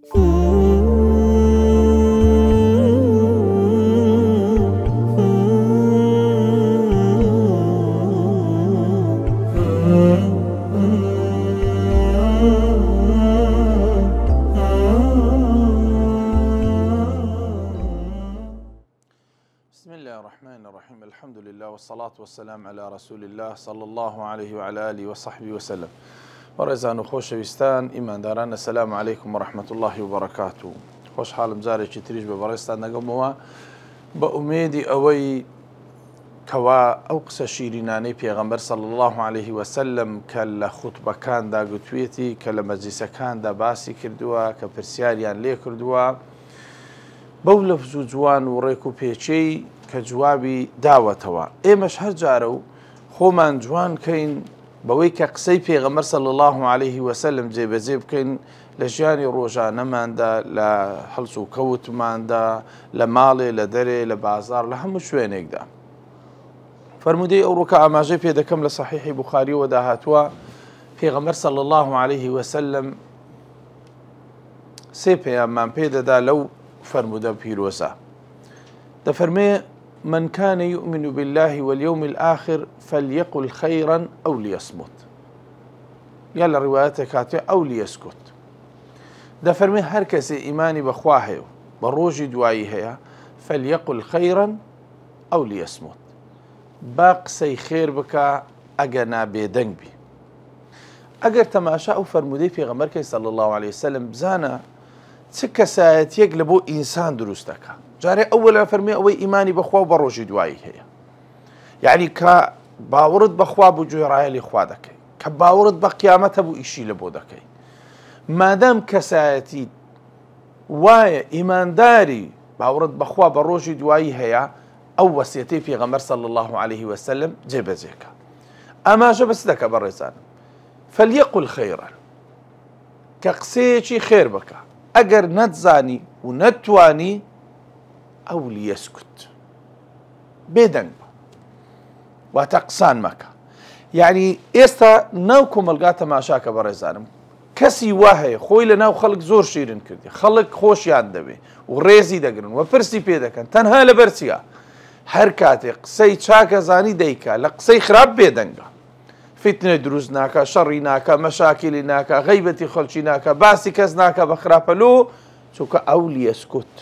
بسم الله الرحمن الرحيم. الحمد لله والصلاة والسلام على رسول الله صلى الله عليه وعلى آله وصحبه وسلم. ورزان خوشویستان ئیمانداران، السلام عليكم ورحمة الله وبركاته. خوش حالم جارێکی تریش بە بەڕێستان دەگەمەوە بە ئومێدی ئەوەی کەوا ئەو قسە شیرینانەی پێغەمبەر صلی الله عليه وسلم کە لە خوتبەکاندا گوتوێتی، کە لە مەجلیسەکاندا باسی کردووە، کە پرسیاریان لێ کردووە، بەو لەفز و جوان و ڕێک و پێچەی کە جوابی داوەتەوە. ئێمەش هەر جارە و خۆمان جوان کەین بەوەی کە قسەی پێغەمبەر صلی الله عليه وسلم جێبەجێ بکەین لە ژیانی ڕۆژانەماندا، لە هەڵس و کەوتماندا، لە ماڵێ، لە دەرێ، لە بازار، لە هەموو شوێنێکدا. فەرمودەی ئەو ڕووکە ئاماژەی پێ دەکەم لە سەحیحی بوخاریەوە داهاتووە، پێغەمبەر صلی الله عليه وسلم سێ پەیاممان پێدەدا لەو فرمودە پیرۆزە. دەفەرمێ: من كان يؤمن بالله واليوم الآخر فليقل خيرا أو ليصمت. یا لە ڕیوایەتێک هاتوێ ئەو لیەسکوت. دەفەرمێ هەر کەسێ ئیمانی بەخوا هەیە و بە ڕۆژی دوایی هەیە، فليقل خيرا أو ليصمت. با قسەی خێر بکە ئەگەر نابێدەنگ بی. ئەگەر تەماشا ئەو فەرمودەی پێغەمبەر کەی صلی الله عليه وسلم بزانە چ کەسایەتیەک لە بۆ ئینسان دروست دەکا. جارێ ئەوەلا فەرمێ ئەوەی ئیمانی بەخوا و بە ڕۆژی دوایی هەیە، یعنی کە باوەڕت بەخوا بوو گوێڕایەلی خوا دەکەی، کە باوەڕت بە قیامەتە بوو ئیشی لە بۆ دەکەی. مادام کەسایەتی وایە ئیمانداری باوەڕت بەخوا بە ڕۆژی دوایی هەیە، ئەو وەسیەتەی پێغەمبەر صلی الله عليه وسلم جێبەجێکە. ئاماژە بەس دەکە بەڕێزانم، فليقل خيرا، کە قسەیەکی خێر بکە. ئەگەر نەتزانی و نەتوانی، ئەو لیەسکوت، بێدەنگ بە، واتە قسان مەکە. یعنی ئێستا ناو کۆمەلگا تەماشاکە بەڕێزانم، کەسی وا هەیە خۆی لە ناو خەڵک زۆر شیرین کردی، خەڵک خۆشیان دەوێ و ڕێزی دەگرن و پرسی پێ دەکەن، تەنها لەبەر چییە؟ هەر کاتێک قسەی چاکە زانی دەیکا، لە قسەی خراپ بێدەنگە، فتنە دروست ناکە، شەڕی ناکە، مەشاکلی ناکە، غەیبەتی خەڵکی ناکە، باسی کەس ناکە بە خراپەلۆ، چونکە ئەو لیەسکوت،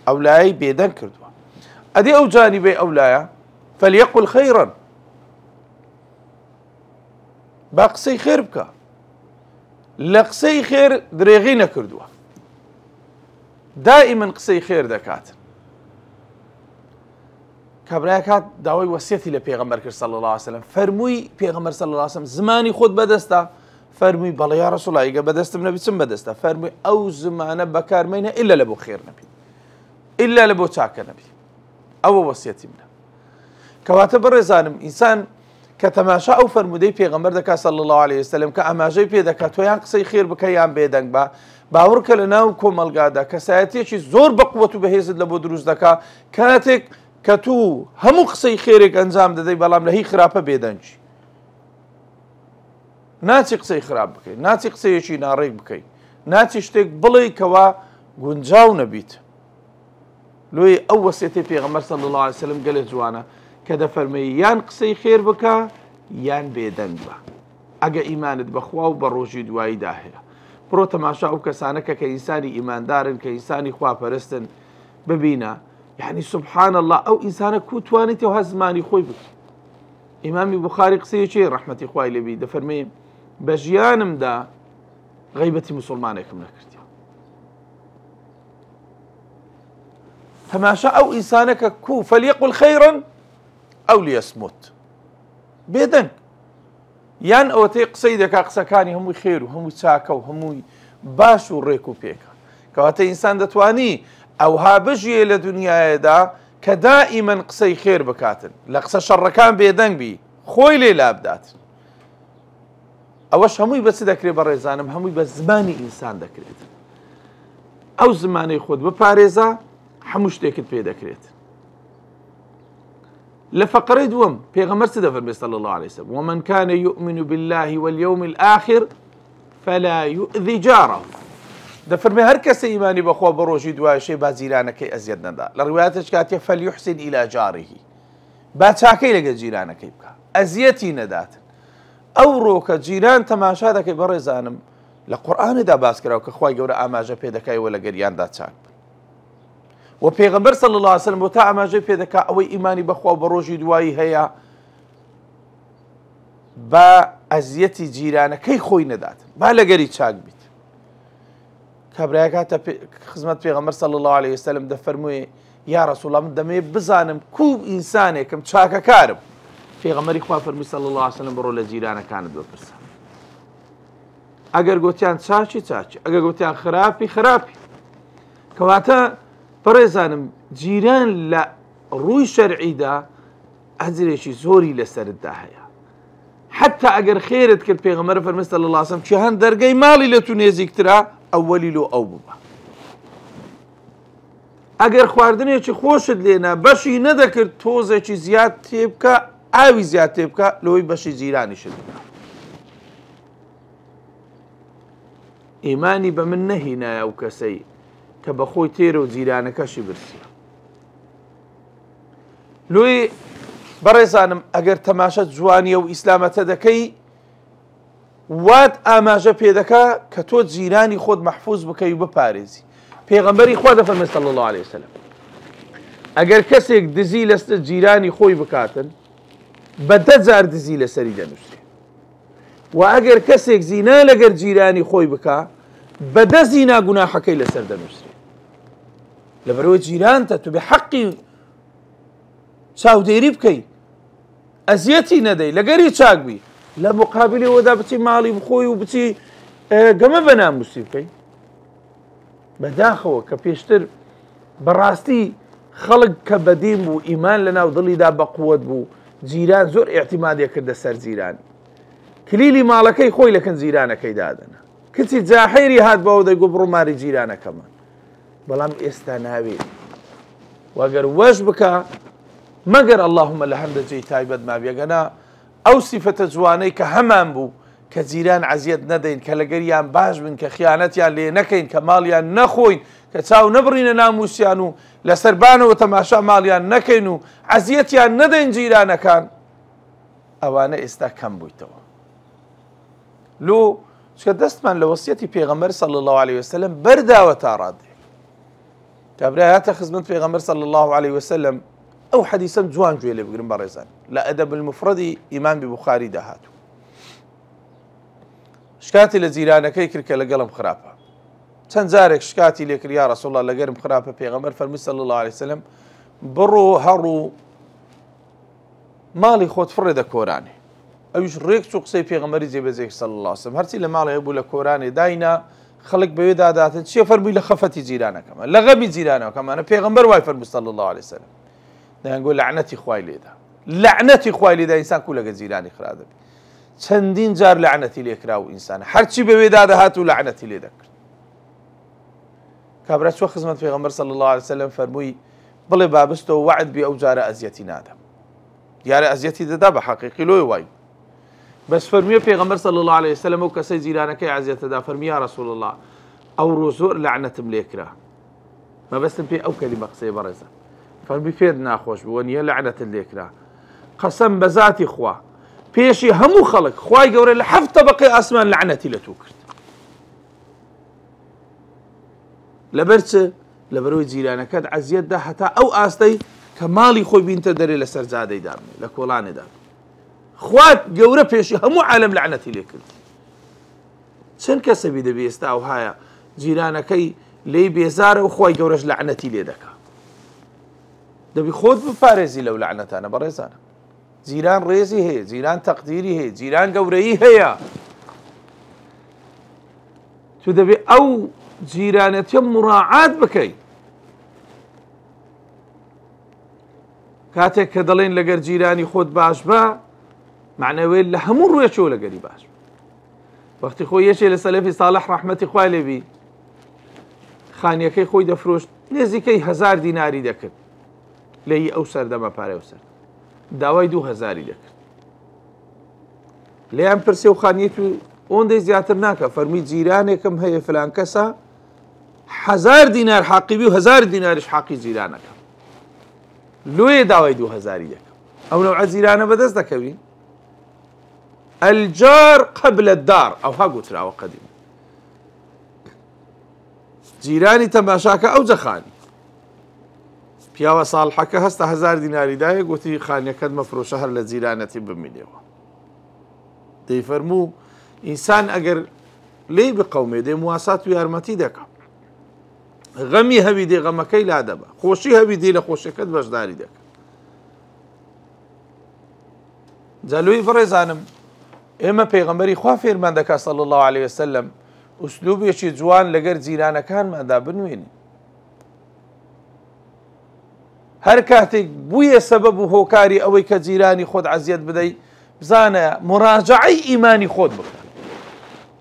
ئەو لایەی بێدەنگ کردووە. ئەدێ ئەو جانیبەی ئەو لایە فليقل خيرا، با قسەی خێر بکە، لە قسەی خێر درێغی نەکردووە، دائیمەن قسەی خێر دەکاتن. کابرایە کات داوای وەسیەتی لە پێغەمبەر کرد صلی الله عليه وسلم، فەرمووی پێغەمبەر صلی الله عليه وسلم زمانی خۆت بەدەستە؟ فەرمووی بەڵێ یا ڕەسوڵ ئەگە بەدەستم نەبی چم بەدەستە؟ فەرمووی ئەو زمانە بەکارمەینە ئیلا لە بۆ خێر نەبی، ئیلا لە بۆ چاکە نەبی. ئەوە وەسیەتی منە. کەواتە بەڕێزانم، ئینسان کە تەماشا ئەو فەرمودەی پێغەمبەر دەکات صلی الله عليه وسلم کە ئاماژەی پێ دەکات تۆ یان قسەی خێر بکە یان بێدەنگ بە، باوەڕکە لە ناو کۆمەلگادا کەسایەتێکی زۆر بەقووەت و بەهێزت لە بۆ دروست دەکات، کاتێک کە تو هەموو قسەی خێرێک ئەنجام دەدەی بەڵام لە هیچ خراپە بێدەنگی، ناچی قسەی خراپ بکەی، ناچی قسەیەکی ناڕێک بکەی، ناچی شتێک بڵێ کەوا گونجاو نەبیت. لۆی ئەو وەسیەتەی پێغەمبەر صلی الله عليه وسلم گەلێک جوانە کە دەفەرمێ یان قسەی خێر بکە یان بێدەنگ بە، ئەگە ئیمانت بەخوا و بە ڕۆژی دواییدا هەیە. بڕۆ تەماشا ئەو کەسانەکە کە ئینسانی ئیماندارن، کە ئینسانی خواپەرستن، ببینە یعنی سبحان الله ئەو ئینسانە کو توانێتەوە زمانی خۆی بکە. ئیمامی بوخاری قسەیەکی ڕەحمەتی خوای لێبی دەفەرمێ بە ژیانمدا غەیبەتی موسڵمانێکم نەکردیوە. تەماشا ئەو ئینسانەکە کو فليقل خيرا أو ليصمت، بێدەنگ، یان ئەوەتەی قسەی دەکا قسەکانی هەمووی خێر و هەمووی چاکە و هەمووی باش و ڕێک و پێکە. کەواتە ئینسان دەتوانی ئەوها بژیە لە دنیایەدا کە دائیمەن قسەی خێر بکاتن، لە قسە شەڕەکان بێدەنگ بی، خۆی لێ لابداتن. ئەوەش هەمووی بە چ دەکرێت بەڕێزانم؟ هەمووی بە زمانی ئینسان دەکرێت. ئەو زمانەی خۆت بپارێزە، هەموو شتێکت پێ دەکرێت. لفقري دوم پیغمبر څه دفرمي صلى الله عليه وسلم ومن كان يؤمن بالله واليوم الآخر فلا يؤذي جاره دەفەرمێ هەر کەسە ئیمانی بەخوا بە ڕۆژی دوایشەی با جیرانەکەی ئەزیەت نەدا. لە ڕوایەتش کاتێ فەلیحسن ئیلا جارهی، با چاکەی لەگەڵ جیرانەکەی بکە، ئەزیەتی نەداتن. ئەوڕۆ کە جیران تەماشا دەکەی بەڕێزانم لە قورئاندا باس کراوە کە خوای گەورە ئاماژە پێ دەکایەوە لە گەریاندا چاک بن. و پێغەمبەر صلی الله علیه و سلم بۆ تا ئاماژەی پێ دەکا ئەوەی ئیمانی بەخوا بە ڕۆژی دوایی هەیە با ئەزیەتی جیرانەکەی خۆی نەداتن، با لەگەری چاک بیت. کابرایەک هاتە خزمەت پێغەمبەر صلی الله علیه و سلم دەفەرمووی یا رسول الله من دەمەوێت بزانم کوو ئینسانێکم چاکەکارم. پێغەمبەری خوا فەرمووی صلی الله علیه و سلم بڕۆ لە جیرانەکانت بپرسە، ئەگەر گوتیان چاچی چاچی، ئەگەر گوتیان خراپی خراپی. کەواتە بەڕێزانم جیران لە ڕووی شەرعیدا ئەجرێکی زۆری لەسەرتدا هەیە. حتى ئەگەر خێرت کرد پێغەمبەر فەرمووی صلی الله علیه و سلم چیان دەرگەی ماڵی لە تو نێزیکترا ئەوەلی لۆ ئەو ببە. ئەگەر خواردنێکی خۆشت لێنا بەشی نەدەکرد تۆزێکی زیاد تێ بکە، ئاوی زیاد تێ بکە، لەوەی بەشی جیرانیشت بکە. ئیمانی بە من نەهینایە ئەو کەسەی کە بەخۆی تێرە و جیرانەکەشی برسیە. لۆی بەڕێزانم ئەگەر تەماشەت جوانیە و ئیسلامەتە دەکەی وات ئاماژە پێ دەکا کە تۆ جیرانی خۆت مەحفوظ بکەی و بپارێزی. پێغەمبەری خوا دەفەرمێ صلی الله علیه وسلم ئەگەر کەسێک دزی لەسەر جیرانی خۆی بکاتن بە 10 جار دزی لەسەری دەنووسێ، و ئەگەر کەسێک زینا لەگەر جیرانی خۆی بکا بە 10 زینا گوناحەکەی لەسەر دەنووسێ. لەبەرەوەی جیرانتە تو بە حەقی چاودێری بکەی، ئەزیەتی نەدەی، لەگەری چاک بی، لە مقابلی ئەوەدا بچی ماڵی بخۆی و بچی گەمە بە ناموسی بکەی. بەداخەوە کە پێشتر بەڕاستی خەڵک کە بەدین بوو ئیمان لە ناو دڵیدا بەقووەت بوو، جیران زۆر ئیعتیمادیە کردە سەر جیران. کلیلی ماڵەکەی خۆی لەکەن جیرانەکەی دادەنا. کچی جاحێری هات بەوە دەیگو بڕۆ ماری جیرانەکەمان، بەڵام ئێستا ناوێت. وەگەر وەش بکە مەگەر اللهم لە هەندە جێی تایبەت مابێگەنا ئەو سیفەتە جوانەی کە هەمان بوو کە جیران عەزیەت نەدەین، کە لەگەریان باش بن، کە خیانەتیان لێ نەکەین، کە ماڵیان نەخۆین، کە چاو نەبڕینە ناموسیان و لەسەربانەوە تەماشا ماڵیان نەکەین و عەزیەتیان نەدەین جیرانەکان، ئەوانە ئێستا کەم بوویتەوە. لۆ چکە دەستمان لە وەسیەتی پێغەمبەر صلی الله علیه وسلم بەرداوە تا ڕادێ. کابرا هاتە خزمەت پێغەمبەر صلی الله علیه وسلم ئەو حەدیسەم جوان گوێ لێ بگرن بەڕێزان، لە ئەدەب المفرەدی ئیمامی بوخاری داهاتوو. شکاتی لە جیرانەکەی کرد کە لەگەڵم خراپە. چەند جارێک شکاتی لێ کرد یا ڕەسوڵ الله لەگەرم خراپە، پێغەمبەر فەرمووی صلی الله علیه وسلم بڕۆ هەڕوو ماڵی خۆت فڕێ دە کۆرانێ. ئەویش ڕێک چوو قسەی پێغەمبەری جێبەجێ صلی الله علیه وسلم هەرچی لە ماڵی هەبوو لە کۆرانێ داینا خەڵک بەوێ داداتن چیە فەرمووی لە خەفەتی جیرانەکەمان، لە غەمی جیرانەکەمانە. پێغەمبەر وای فەرمووی صلی الله علیه وسلم دەیانگۆ لعنەتی خوای لێدا، لعنەتی خوای لێدا ئینسان کوو لەگە جیرانی خرا دەبێت. چەندین جار لعنەتی لێکرا و ئینسانە هەرچی بەوێ دادەهات و لعنەتی لێ دەکرد. کابرا چوە خزمەت پێغەمبەر صلی الله علیه وسلم فەرمووی بڵێ بابستەوە وعد بی ئەو جارە ئەزیەتی نادەم. دیارە ئەزیەتی دەدا بە حەقیقی لۆی وای، بەس فەرموویە پێغەمبەر صلی الله علیه وسلم ئەو کەسەی جیرانەکەی ئەزیەت دەدا فەرمووی یا رەسوڵ الله ئەوڕۆ زۆر لعنەتم لێکرا، مەبەستم پێ ئەو کەلیمە قسەی بەڕێزە. فەرمووی فێر ناخۆش بووە نییە لعنەتت لێکرا، قەسەم بە ذاتی خوا پێشی هەموو خەڵک خوای گەورە لە 7 طەبەقەی ئاسمان لعنەتی لە تۆ کرد. لەبەر چ؟ لەبەرەوەی جیرانەکەت عەزیەتدا هەتا ئەو ئاستەی کە ماڵی خۆی بینتە دەرێ لەسەر جادەی دابنێ لە کۆڵانێدا. خوات گەورە پێشی هەموو عالەم لعنەتی لێ کرد. چەند کەسەبی دەبێ ئێستا ئەوهایە جیرانەکەی لێی بێزارە و خوای گەورەش لعنەتی لێ دەکا. دەبی خۆت بپارێزی لەو لعنەتانە بەڕێزانە. جیران ڕێزی هەیە، جیران تەقدیری هەیە، جیران گەورەیی هەیە. تو دەبێ ئەو جیرانەتیە مراعات بکەی. کاتێک کە دەڵێن لەگەر جیرانی خۆت باش بە معنەوەی لە هەموو ڕوێچەوە لەگەری باش. وەختی خۆی یەکێ لە سەلەفی ساڵح ڕەحمەتی خوای لێبی خانیەکەی خۆی دەفرۆشت نێزیکەی 1000 دیناری دەکرد لێی ئەو سەردەمە پارەی ئەو سەر داوای 2000 دەکرد. لێیان پرسێ و خانیەت و ئەوەندەی زیاتر ناکە، فەرمی جیرانێکم هەیە فلان کەسە 1000 دینار حاقی بی و 1000 دیناریش حاقی جیرانەکە لۆیە داوای 2000 دەکەم ئەو نەوعە جیرانە بەدەست دەکەوین. الجار قبل الدار ئەوها گوتراوە قەدیم. جیرانی تەماشاکە ئەو جەخانی پیاوە ساڵحەکە هەستە 1000 دیناری دایە گوتی خانیەکەت مەفرۆشە هەر لە جیرانەتی بمینێەوە. دەیفەرموو ئینسان ئەگەر لێی بقەومێ دێ مواسات و یارمەتی دەکەم، غەمی هەوی دێ غەمەکەی لا دەبە، خۆشی هەوی دێ لە خۆشیەکەت بەشداری دەکە. جەلوی بڕێزانم ئێمە پێغەمبەری خوا فێرمان دەکات صلی الله عليه وسلم ئوسلوبێکی جوان لەگەر جیرانەکانماندا بنوێنین. هەر کاتێک بوویە سەبەب و هۆکاری ئەوەی کە جیرانی خۆت عەزیەت بدەیت بزانە مراجعەی ئیمانی خۆت بکە.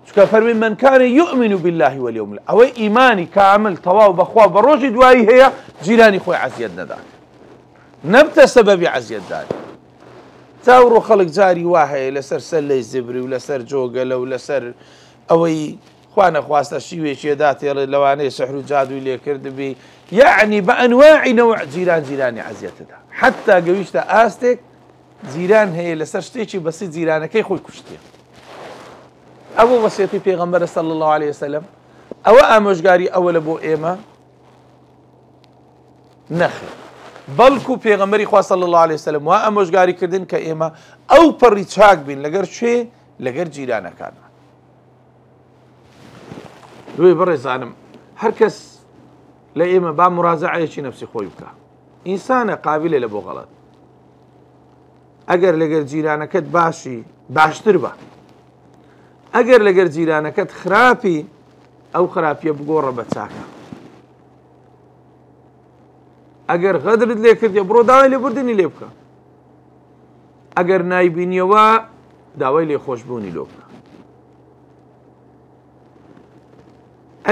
چونکە فەرمی من کان یؤمن بالله واليوم الآخر ئەوەی ئیمانی کامل تەواو بەخوا بە ڕۆژی دوایی هەیە جیرانی خۆی عەزیەت نەدات، نەبتە سەبەبی عەزیەتداری. چاوڕۆ خەڵک جاری وا هەیە لەسەر سەلەی زبری و لەسەر جۆگەلە و لەسەر ئەوەی خوا نەخواستە شیوێکیەدا تێڵێت لەوانەیە سەحر و جادووی لێکرد بی، یعنی بە ئەنواعی نەوع جیرانی عەزیەتەدا، حتا گەویشتە ئاستێک جیران هەیە لەسەر شتێکی بەسی جیرانەکەی خۆی کوشتێ. ئەوە وەسیەتی پێغەمبەرە صلی الله عليه وسلم. ئەوە ئامۆژگاری ئەوە لە بۆ ئێمە نەخێر، بەڵکو پێغەمبەری خوا صلی الله عليه وسلم وا ئامۆژگاری کردن کە ئێمە ئەو پەڕی چاک بین لەگەر کوێ لەگەر جیرانەکان. دوێ بڕێزانم هەر کەس لە ئێمە با مراجعەیەکی نەفسی خۆی بکە. ئینسانە قابلە لە بۆ غەڵەت. ئەگەر لەگەر جیرانەکەت باشی باشتر بە، ئەگەر لەگەر جیرانەکەت خراپی ئەو خراپیە بگۆڕە بە چاکە. ئەگەر غەدرت لێ کردی بڕۆ داوای لێبوردنی لێ بکە، ئەگەر نایبینیەوە داوای لێخۆشبوونی لۆ بکە.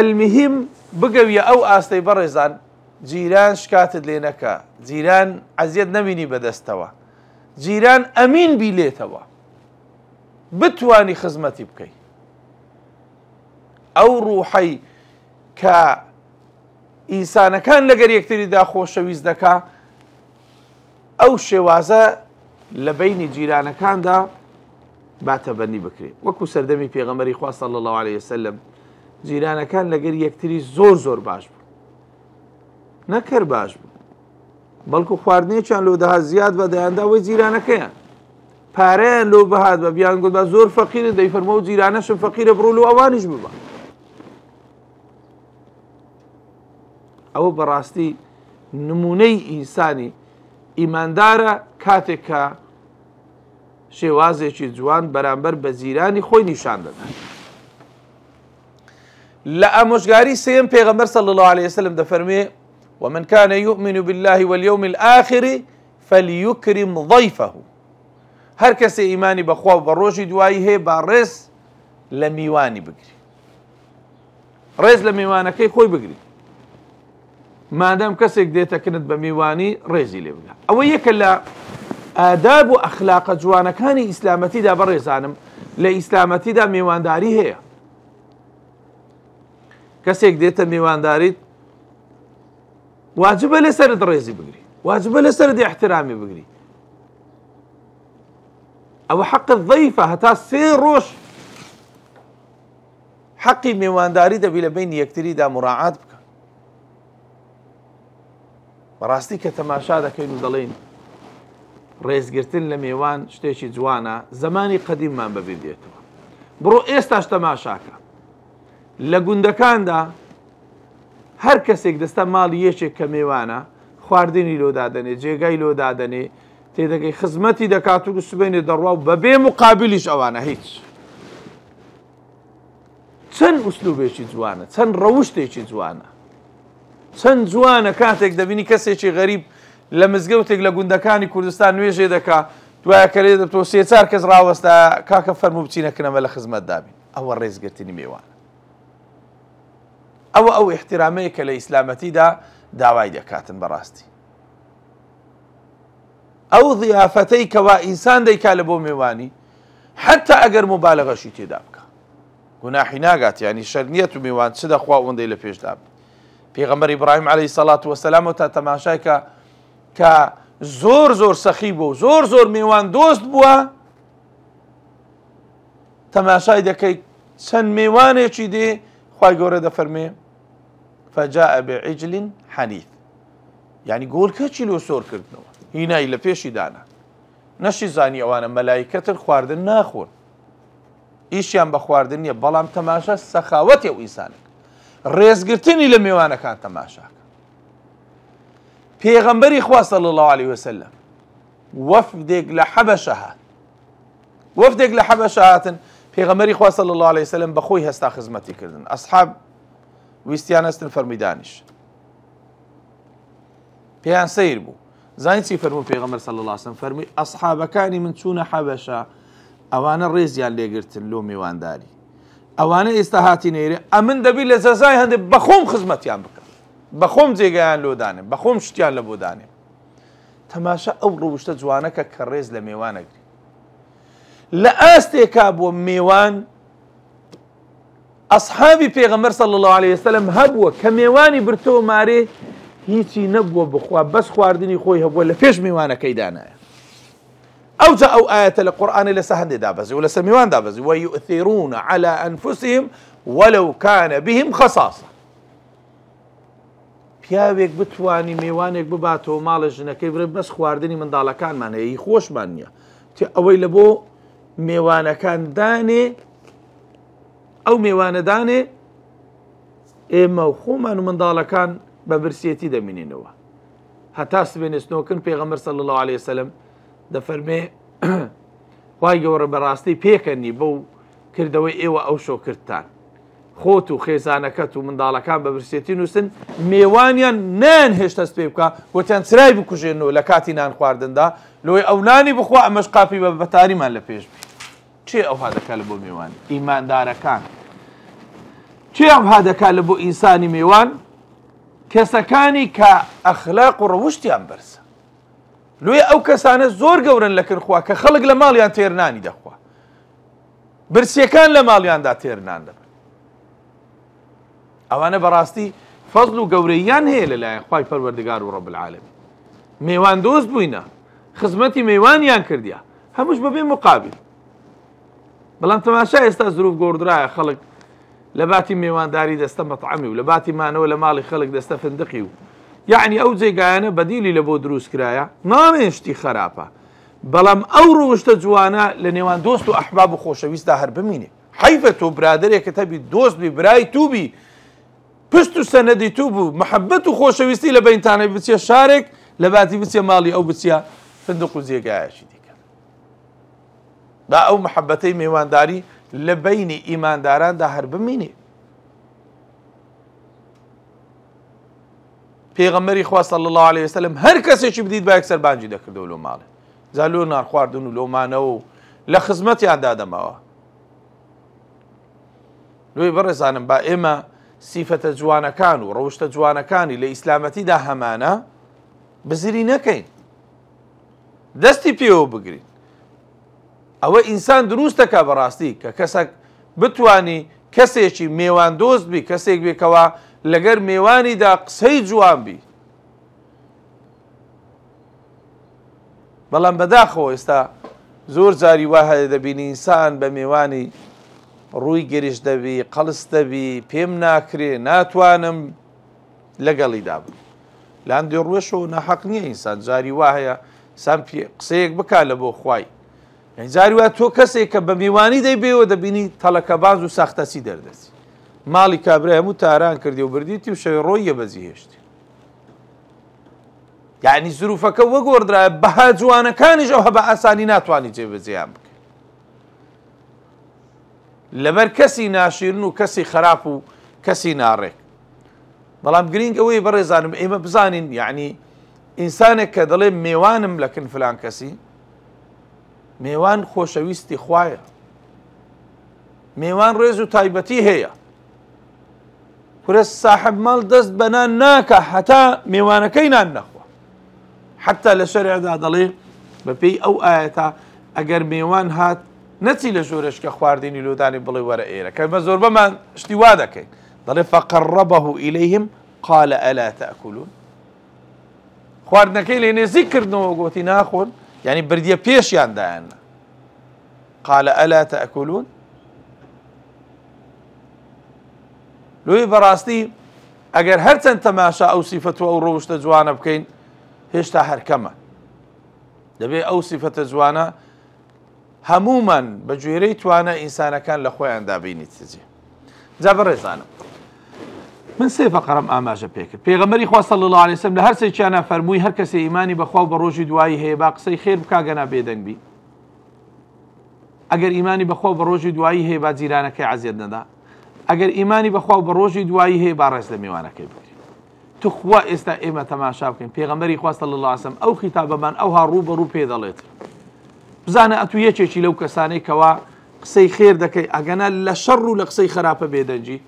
المهم بگەویە ئەو ئاستەی بەڕێزان جیران شکاتت لێ نەکە، جیران عەزیەت نەبینی بەدەستەوە، جیران ئەمین بی لێتەوە، بتوانی خزمەتی بکەی. ئەو ڕوحەی کە ئینسانەکان لەگەر یەکتریدا خۆشەویست دەکا، ئەو شێوازە لە بینی جیرانەکاندا باتەبەنی بکرێت. وەکو سەردەمی پێغەمبەری خوا صلی الله عليه وسلم جیرانەکان لەگەر یەکتری زۆر باش بوو، نەکەر باش بوو، بەڵکو خواردنێکیان لۆ دەهات زیاد بە دەیاندا وەی جیرانەکەیان، پارەیان لۆ بەهات بە بیان گوت بە زۆر فەقیرن، دەیفەرمە و جیرانەشم فەقیرە بڕۆ لۆ ئەوانیش ببە. ئەوە بەڕاستی نمونەی ئینسانی ئیماندارە کاتێک کە شێوازێکی جوان بەرامبەر بە جیرانی خۆی نیشان دەدات. لە ئامۆژگاری سێم پێغەمبەر صلی الله عليه وسلم دەفەرمێ ومن كان يؤمن بالله واليوم الآخر فليكرم ضيفه. هەر کەسێ ئیمانی بەخوا و بە ڕۆژی دوایی هەیە با ڕێز لە میوانی بگری، ڕێز لە میوانەکەی خۆی بگری. مادام کەسێک دێتەکەنت بە میوانی ڕێزی لێ بگە. ئەوە یەکە لە ئاداب و ئەخلاقە جوانەکانی ئیسلامەتیدا بەڕێزانم. لە ئیسلامەتیدا میوانداری هەیە. کەسێک دێتە میوانداریت واجبە لەسەرت ڕێزی بگری، واجبە لەسەرت احترامی بگری. ئەوە حەقت ضەیفە، هەتا 3 ڕۆژ حەقی میوانداری دەبی لە بینی یەکتریدا مراعات بکە. بەڕاستی کە تەماشا دەکەین و دەڵێن ڕێزگرتن لە میوان شتێکی جوانە، زمانی قەدیممان بەبیر دێتەوە. بڕۆ ئێستاش تەماشاکە لە گوندەکاندا هەر کەسێک دەستە ماڵی یەکێک کە میوانە خواردنی لۆ دادەنێ، جێگای لۆ دادەنێ، تێدەگەی خزمەتی دەکات و سبەینێ دەڕوا و بەبێ مقابلیش ئەوانە هیچ. چەند ئوسلوبێکی جوانە، چەند ڕەوشتێکی جوانە، چەند جوانە کاتێک دەبینی کەسێکی غەریب لە مزگەوتێک لە گوندەکانی کوردستان نوێژێ دەکا، دوایە کە لێ دەبتەوە 3-4 کەس ڕاوەستا کاکە فەرموو بچینەکەنەوە لە خزمەت دابین. ئەوە ڕێزگرتنی میوانە. ئەو احترامەیە کە لە ئیسلامەتیدا داوای دەکاتن. بەڕاستی ئەو ضیافەتەی کەوا ئینسان دەیکا لە بۆ میوانی، حتا ئەگەر مبالغەشی تێدا بکە گوناحی ناگات، یعنی شەر نیەت و میوان چ دەخوا ئەوەندەی لە پێشدا بێت. پێغەمبەر ئیبراهیم عەلەیهی سەڵات وەسەلام تا تەماشای کە زۆر زۆر سەخی بوو و زۆر زۆر میوان دۆست بووە، تەماشای دەکەی چەند میوانێکی دێ، خوای گەورە دەفەرمێ فەجاء بعجل حەنیث، یعنی گۆڵکەچی لۆ سۆر کردنەوە، هینایی لە پێشی دانا. نەشی زانی ئەوانە مەلایکەتن خواردن ناخۆن، ئیشیان بە خواردن نییە، بەڵام تەماشا سەخاوەتی ئەو ئینسانێک، ڕێزگرتنی لە میوانەکان تەماشاکە. پێغەمبەری خوا صلی الله علیه وسلم وەفدێک لە حەبەشە هات، وەفدێک لە حەبەشە هاتن، پێغەمبەری خوا صلی الله علیه وسلم بەخۆی هەستا خزمەتی کردن، ئەسحاب ویستیان هەستن فەرمی دانیش، پێیان سەیر بوو. زانی چی فەرموو پێغەمبەر صلی الله علیه وسلم؟ فەرمووی ئەسحابەکانی من چوونە حەبەشە، ئەوانە ڕێزیان لێگرتن لۆ میوانداری، ئەوانە ئێستا هاتی نێرێ، ئەمن دەبی لە جەزای هەندێک بەخۆم خزمەتیان بکەم، بەخۆم جێگەیان لۆ دانێم، بەخۆم شتیان لە بۆ دانێم. تەماشا ئەو ڕۆشتە جوانەکە کە ڕێز لە میوانەگری. لە ئاستێکا بۆ میوان ئەسحابی پێغەمبەر صلی الله علیه وسلم هەبووە کە میوانی برتۆ مارێ هیچی نەبووە بخوا، بەس خواردنی خۆی هەبووە لە پێش میوانەکەی دانایە. ئەوجا ئەو ئاەتە لە قورئانە لەسەر هەندێک دابەزی و لەسەر میوان دابەزی، وەیؤثرون على أنفسهم ولو كان بهم خصاصة. پیاوێک بتوانی میوانێک بباتەوە ماڵە ژنەکەی بڕێ بەس خواردنی منداڵەکانمان هەیە، خۆشمان نییە، تێ ئەوەی لە بۆ میوانەکان دانێ، ئەو میوانە دانێ، ئێمە و خۆمان و منداڵەکان بە برسێتی دەمینێنەوە. هەتا سبێنێستنەوەکن پێغەمبەر صلی الله علیه وسلم دەفەرمێ خوای گەورە بەڕاستی پێکەنی بەو کردەوەی ئێوە ئەو شۆ کردتان، خۆت و خێزانەکەت و منداڵەکان بە برسێتی نووسن، میوانیان نان هێشتەست پێ بکە، گوتیان چرای بکوژێنەوە لە کاتی نان خواردندا، لۆی ئەو نانی بخوا ئەمەش قاپی بە بەتاریمان لە پێش بێ. چێ ئەوها دەکات لە بۆ میوان؟ ئیماندارەکان. چێ ئەوها دەکات لە بۆ ئینسانی میوان؟ کەسەکانی کە ئەخلاق و ڕەوشتیان بەرزە. لۆی ئەو کەسانە زۆر گەورن لە کردخوا کە خەڵک لە ماڵیان تێرنانی دەخوا، برسیەکان لە ماڵیاندا تێرنان دەبن. ئەوانە بەڕاستی فەزڵ و گەورەیان هەیە لەلایەن خوای پەروەردگار و ڕەب العالەمین. میوان دۆست بووینە، خزمەتی میوانیان کردیا، هەمووش بەبێ مقابل. بەڵام تەماشا ئێستا زروف گۆڕدرایە، خەڵک لە باتی میوانداری دەستە مەطعەمی و لە باتی مانەوە لە ماڵی خەڵک دەستە فندقی و یعنی ئەو جێگایانە بەدیلی لە بۆ دروست کرایە، نامێن شتی خراپە، بەڵام ئەو ڕۆشتە جوانە لە نێوان دۆست و ئەحباب و خۆشەویستدا هەر بمینێ. حەیفە تۆ برادەرێکت هەبی، دۆست بی، برای تووبی، پشت و سەنەدی تو بوو، محەبەت و خۆشەویستی لە بەینتانە بچێ شارێک، لە باتی بچێ ماڵی ئەو بچە فندق و جێگایەکی دیکە. با ئەو محەبەتەی میوانداری لە بەینی ئیمانداراندا هەر بمینێ. پێغەمبەری خوا صلی الله علیه وسلم هەر کەسێکی بدیت با یەکسەر بانگی دەکردەوە لۆ ماڵێ، جا لۆ نان خواردن و لۆمانەوە و لە خزمەتیاندا دەماوە. لۆی بەڕێزانم با ئێمە سیفەتە جوانەکان و ڕەوشتە جوانەکانی لە ئیسلامەتیدا هەمانە بزری نەکەین، دەستی پێوە بگرین. ئەوە ئینسان دروستەکە بەڕاستی کە کەسێک بتوانی کەسێکی میوان دۆست بی، کەسێک بێکەوە لەگەر میوانیدا قسەی جوان بی. بەڵام بەداخەوە ئێستا زۆر جاری وا هەیە دەبینی ئینسان بە میوانی ڕووی گەریش دەبی، قەڵس دەبی، پێم ناکرێ، ناتوانم لەگەڵیدا بم. لە هەندێ ڕوێشەوە ناحەق نییە ئینسان جاری وا هەیە سام قسەیەک بکات لە بۆ خوای. جاری وا تۆ کەسێک کە بە میوانی دەیبێەوە دەبینی تەڵەکە باز و ساختەسی دەردەچی، ماڵی کابرای هەموو تاران کردی و بردیتی و شەوی ڕۆیە بەجی هێشتی. یعنی زروفەکە وەگۆڕدرایە بەها جوانەکانیش ئەو هەبە ئاسانی ناتوانانی جێبەجێیان بکە، لەبەر کەسی ناشیرن و کەسی خراپ و کەسی ناڕێک. بەڵام گرنگ ئەوەی بەڕێزانم ئێمە بزانین، یعنی ئینسانێک کە دەڵێ میوانم لەکن فلان کەسی، میوان خۆشەویستی خوایە، میوان ڕێز و تایبەتی هەیە. کورە ساحب ماڵ دەست بە نان ناکە هەتا میوانەکەی نان نەخوا. حتا لە شەریعدا دەڵێ بەپێی ئەو ئاەتە ئەگەر میوان هات نەچی لە ژۆرەشکە خواردنی لۆدانی بڵێ وەرە ئێرە، کە بە زۆربەمان شتی وا دەکەین، دەڵێ فەقەڕەبەه ئیلەیهم قال ألا تأكلون خواردنەکەی لێ نێزیک کردنەوە گوتی ناخۆن یعنی بردیە پێشیان دایاننا قال ألا تأكلون لۆی بەڕاستی ئەگەر هەرچەند تەماشا ئەو سیفەت و ئەو ڕۆشتە جوانە بکەین هێشتا هەرکەمە دەبێ ئەو سیفەتە جوانە هەمومان بە گوێرەی توانە ئینسانەکان لە خۆیان دابینیت سجێ جا بەڕێزانم من سێ فەقەرەم ئاماژە پێکرد پێغەمبەری خوا صلی الله علیه وسلم لە هەر سێکیانە فەرمووی هەر کەسێ ئیمانی بەخوا و بە ڕۆژی دوایی هەیە با قسەی خێر بکا گەنا بێدەنگ بی ئەگەر ئیمانی بەخوا و بە ڕۆژی دوایی هەیە با جیرانەکەی عەزیەت نەدا ئەگەر ئیمانی بەخوا و بە ڕۆژی دوایی هەیە با ڕێز لە میوانەکەی بکرێت تو خوا ئێستا ئێمە تەماشا بکەین پێغەمبەری خوا صلی الله علیه وسلم ئەو خیتابەمان ئەوها ڕووبەڕوو پێ دەڵێت بزانە ئەتو یەکێکی لەو کەسانەی کەوا قسەی خێر دەکەی ئەگەنا لە شەڕ و لە قسەی خراپە بێدەنجی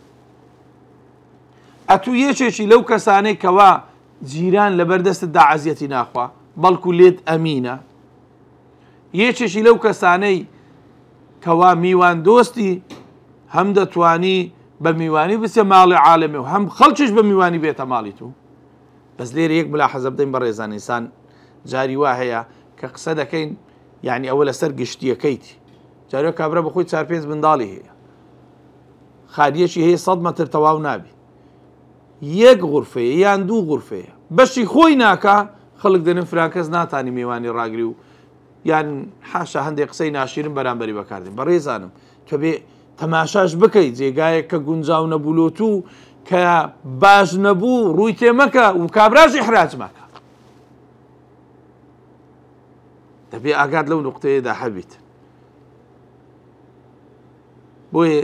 ئەتو یەکێکی لەو کەسانەی کەوا جیران لە بەردەستتدا عەزیەتی ناخوا بەڵکو لێت ئەمینە یەکێکی لەو کەسانەی کەوا میوان دۆستی هەم دەتوانی بە میوانی بچێ ماڵی عالەمێ و هەم خەڵکیش بە میوانی بێتە ماڵی تو بەس لێرە یەک ملاحەزە بدەین بەڕێزان ئینسان جاری وا هەیە کە قسە دەکەین یعنی ئەوە لەسەر گشتیەکەیتی جارێ کابرا بەخۆی 4-5 منداڵی هەیە خالیەکی هەیە 100 مەتر تەواو نابی یەک غورفەیە یان دوو غورفەیە بەشی خۆی ناکا خەڵک دەنم فران کەس ناتانی میوانی ڕاگری و یان حاشا هەندێک قسەی ناشرین بەرامبەری بەکاردێن بەڕێزانم کە بێ تەماشاش بکەیت جێگایەک کە گونجاو نەبوولۆت و کە باش نەبوو ڕووی تێمەکە و کابراژی حراج مەکە دەبێ ئاگات لەو نوقتەیەدا هەبیت بۆیە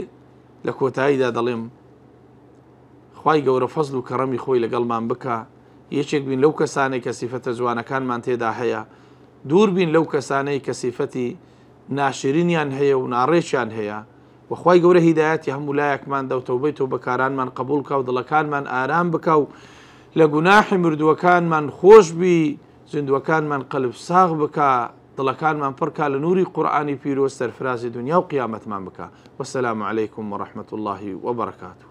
لە کۆتاییدا دەڵێم خوای گەورە فەزل و کەڕەمی خۆی لەگەڵمان بکە یەکێک بین لەو کەسانەی کە سیفەتە جوانەکانمان تێدا هەیە دوور بین لەو کەسانەی کە سیفەتی ناشرینیان هەیە و ناڕێکیان هەیە و خوای گەورە هیدایەتی هەموو لایەکمان دە و تەوبەی تۆ بەکارانمان قبول کە و دڵەکانمان ئارام بکە و لە گوناحی مردووەکانمان خۆش بی زیندوەکانمان قەلب ساغ بکە دڵەکانمان پڕکا لە نووری قورئانی پیرۆز سەرفرازی دنیا و قیامەتمان بکە وەسەلام عەلەیکم وەڕەحمەتوڵڵاهی وەبەرەکاتوه